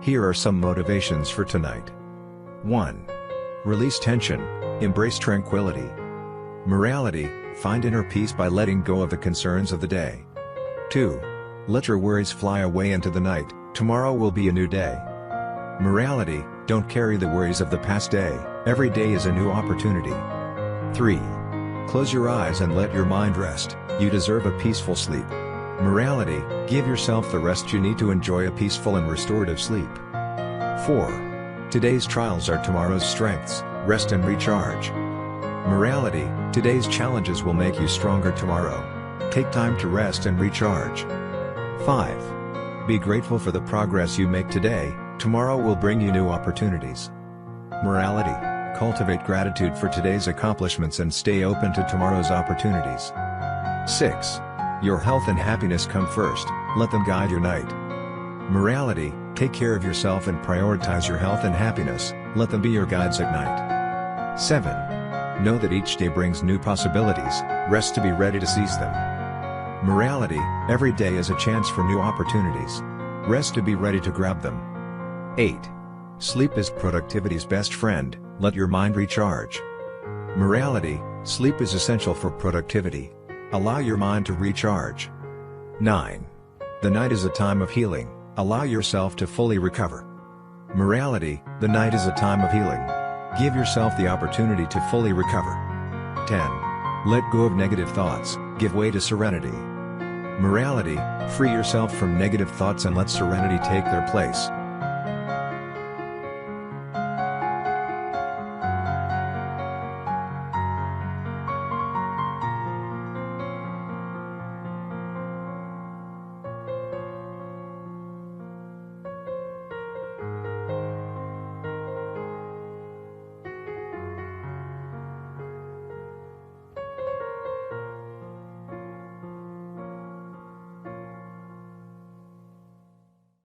Here are some motivations for tonight. 1. Release tension, embrace tranquility. Morality, find inner peace by letting go of the concerns of the day. 2. Let your worries fly away into the night, tomorrow will be a new day. Morality, don't carry the worries of the past day, every day is a new opportunity. 3. Close your eyes and let your mind rest, you deserve a peaceful sleep. Morality, give yourself the rest you need to enjoy a peaceful and restorative sleep. 4. Today's trials are tomorrow's strengths, rest and recharge. Morality, today's challenges will make you stronger tomorrow. Take time to rest and recharge. 5. Be grateful for the progress you make today, tomorrow will bring you new opportunities. Morality, cultivate gratitude for today's accomplishments and stay open to tomorrow's opportunities. 6. Your health and happiness come first, let them guide your night. Morality, take care of yourself and prioritize your health and happiness, let them be your guides at night. 7. Know that each day brings new possibilities, rest to be ready to seize them. Morality, every day is a chance for new opportunities. Rest to be ready to grab them. 8. Sleep is productivity's best friend, let your mind recharge. Morality, sleep is essential for productivity. Allow your mind to recharge. 9. The night is a time of healing, allow yourself to fully recover. Morality, the night is a time of healing. Give yourself the opportunity to fully recover. 10. Let go of negative thoughts, give way to serenity. Morality, free yourself from negative thoughts and let serenity take their place.